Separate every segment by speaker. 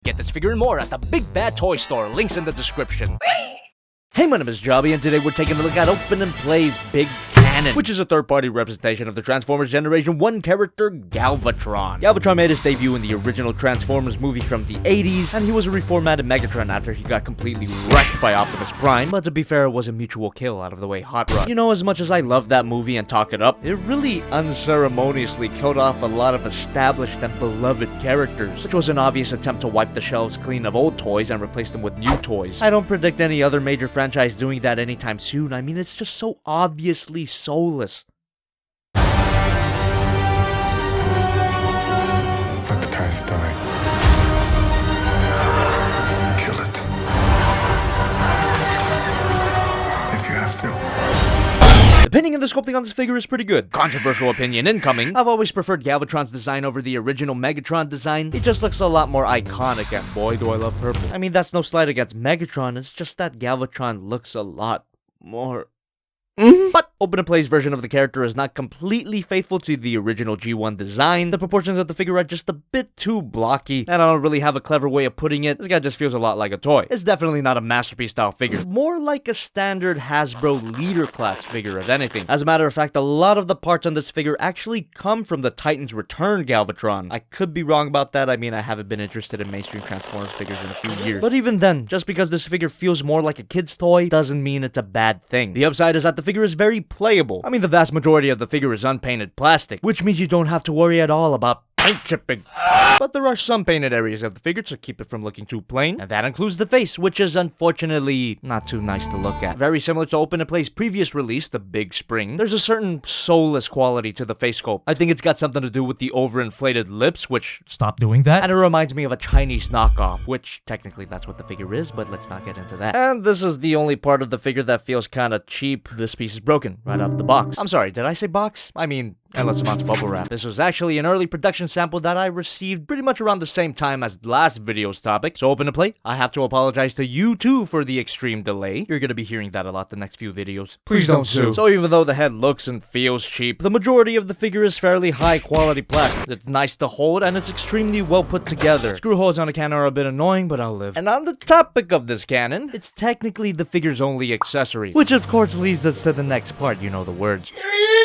Speaker 1: Get this figure and more at the Big Bad Toy Store. Links in the description. Hey, my name is Jobby, and today we're taking a look at Open and Play's Big Cannon, which is a third-party representation of the Transformers Generation 1 character, Galvatron. Galvatron made his debut in the original Transformers movie from the 80s, and he was a reformatted Megatron after he got completely wrecked by Optimus Prime, but to be fair, it was a mutual kill out of the way Hot Rod. You know, as much as I love that movie and talk it up, it really unceremoniously killed off a lot of established and beloved characters, which was an obvious attempt to wipe the shelves clean of old toys and replace them with new toys. I don't predict any other major franchise doing that anytime soon. I mean, it's just so obviously soulless.
Speaker 2: Let the past die. Kill it. If you have to.
Speaker 1: The painting and the sculpting on this figure is pretty good. Controversial opinion incoming. I've always preferred Galvatron's design over the original Megatron design. It just looks a lot more iconic, and boy do I love purple. I mean, that's no slight against Megatron, it's just that Galvatron looks a lot more... But Open and Play's version of the character is not completely faithful to the original G1 design. The proportions of the figure are just a bit too blocky, and I don't really have a clever way of putting it. This guy just feels a lot like a toy. It's definitely not a masterpiece style figure. More like a standard Hasbro leader class figure, if anything. As a matter of fact, a lot of the parts on this figure actually come from the Titans Return Galvatron. I could be wrong about that. I mean, I haven't been interested in mainstream Transformers figures in a few years. But even then, just because this figure feels more like a kid's toy doesn't mean it's a bad thing. The upside is that the figure is very playable. I mean, the vast majority of the figure is unpainted plastic, which means you don't have to worry at all about paint chipping. But there are some painted areas of the figure to keep it from looking too plain, and that includes the face, which is unfortunately not too nice to look at. Very similar to Open and Play's previous release, the Big Spring, there's a certain soulless quality to the face sculpt. I think it's got something to do with the overinflated lips, which stop doing that, and it reminds me of a Chinese knockoff, which technically that's what the figure is, but let's not get into that. And this is the only part of the figure that feels kinda cheap. This piece is broken right off the box. I'm sorry, did I say box? I mean, endless amounts of bubble wrap. This was actually an early production sample that I received pretty much around the same time as last video's topic. So Open to Play, I have to apologize to you too for the extreme delay. You're gonna be hearing that a lot the next few videos.
Speaker 2: Please don't sue.
Speaker 1: So even though the head looks and feels cheap, the majority of the figure is fairly high quality plastic. It's nice to hold and it's extremely well put together. Screw holes on the cannon are a bit annoying, but I'll live. And on the topic of this cannon, it's technically the figure's only accessory, which of course leads us to the next part, you know the words.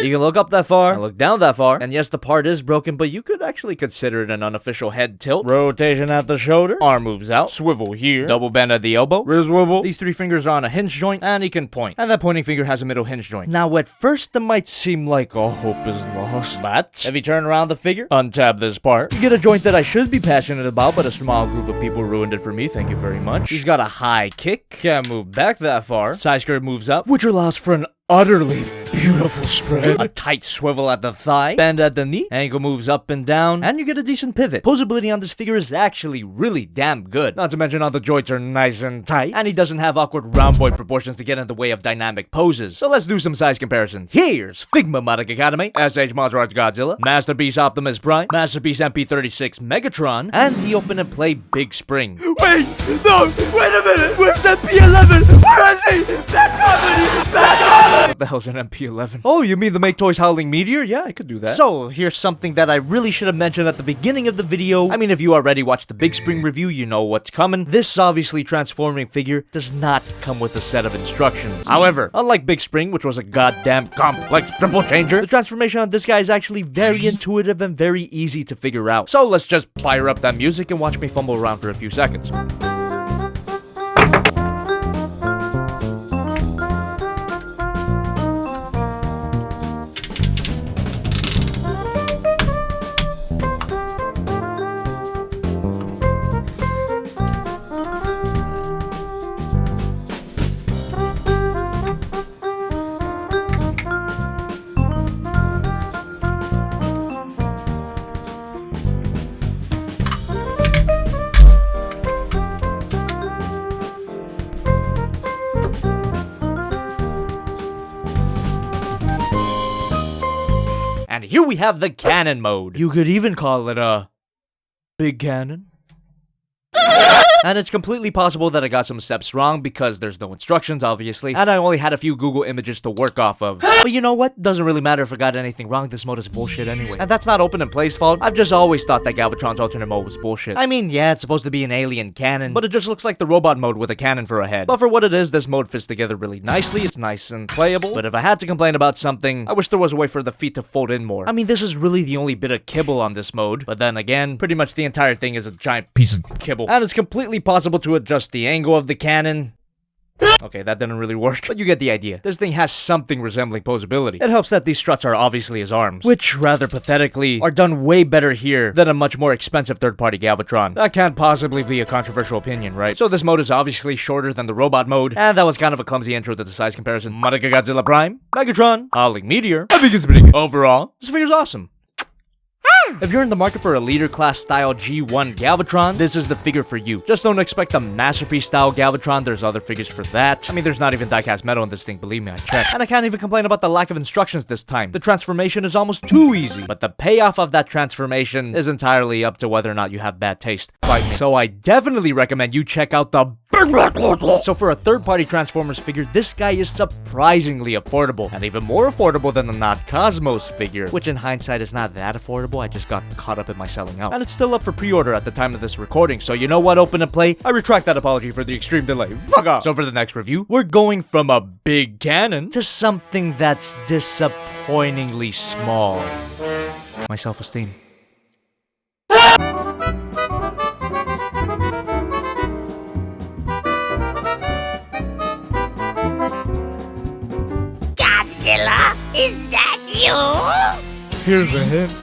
Speaker 1: You can look up that far, and look down that far, and yes, the part is broken, but you could actually consider it an unofficial head tilt. Rotation at the shoulder, arm moves out, swivel here, double bend at the elbow, wrist swivel. These three fingers are on a hinge joint, and he can point. And that pointing finger has a middle hinge joint. Now, at first, it might seem like all hope is lost, but if you turn around the figure, untab this part, you get a joint that I should be passionate about, but a small group of people ruined it for me, thank you very much. He's got a high kick, can't move back that far, side skirt moves up, which allows for an utterly beautiful spread. A tight swivel at the thigh, bend at the knee, ankle moves up and down, and you get a decent pivot. Posability on this figure is actually really damn good. Not to mention all the joints are nice and tight, and he doesn't have awkward round boy proportions to get in the way of dynamic poses. So let's do some size comparisons. Here's Figma Motic Academy, SH Monster Godzilla, Masterpiece Optimus Prime, Masterpiece MP36 Megatron, and the Open and Play Big Spring.
Speaker 3: Wait, no, wait a minute, where's MP11? Where is he? That comedy!
Speaker 1: What the hell's an MP11? Oh, you mean the Make Toys Howling Meteor? Yeah, I could do that. So, here's something that I really should have mentioned at the beginning of the video. I mean, if you already watched the Big Spring review, you know what's coming. This obviously transforming figure does not come with a set of instructions. However, unlike Big Spring, which was a goddamn complex triple changer, the transformation on this guy is actually very intuitive and very easy to figure out. So let's just fire up that music and watch me fumble around for a few seconds. And here we have the cannon mode. You could even call it a big cannon. And it's completely possible that I got some steps wrong because there's no instructions, obviously, and I only had a few Google images to work off of. But you know what? Doesn't really matter if I got anything wrong, this mode is bullshit anyway. And that's not Open and Play's fault. I've just always thought that Galvatron's alternate mode was bullshit. I mean, yeah, it's supposed to be an alien cannon, but it just looks like the robot mode with a cannon for a head. But for what it is, this mode fits together really nicely, it's nice and playable. But if I had to complain about something, I wish there was a way for the feet to fold in more. I mean, this is really the only bit of kibble on this mode, but then again, pretty much the entire thing is a giant piece of kibble. And it's completely possible to adjust the angle of the cannon. Okay, that didn't really work, but you get the idea. This thing has something resembling posability. It helps that these struts are obviously his arms, which, rather pathetically, are done way better here than a much more expensive third-party Galvatron. That can't possibly be a controversial opinion, right? So this mode is obviously shorter than the robot mode, and that was kind of a clumsy intro to the size comparison. Monica Godzilla Prime, Megatron, Howling Meteor. I think it's pretty good. Overall, this figure's awesome. If you're in the market for a leader class style G1 Galvatron, this is the figure for you. Just don't expect a masterpiece style Galvatron, there's other figures for that. I mean, there's not even die-cast metal in this thing, believe me, I checked. And I can't even complain about the lack of instructions this time. The transformation is almost too easy, but the payoff of that transformation is entirely up to whether or not you have bad taste. Fight me. So I definitely recommend you check out the So for a third-party Transformers figure, this guy is surprisingly affordable, and even more affordable than the Not Cosmos figure, which in hindsight is not that affordable. I just got caught up in my selling out. And it's still up for pre-order at the time of this recording, so you know what, Open and Play? I retract that apology for the extreme delay. Fuck off! So for the next review, we're going from a big cannon to something that's disappointingly small. My self-esteem.
Speaker 4: Godzilla, is that you?
Speaker 1: Here's a hint.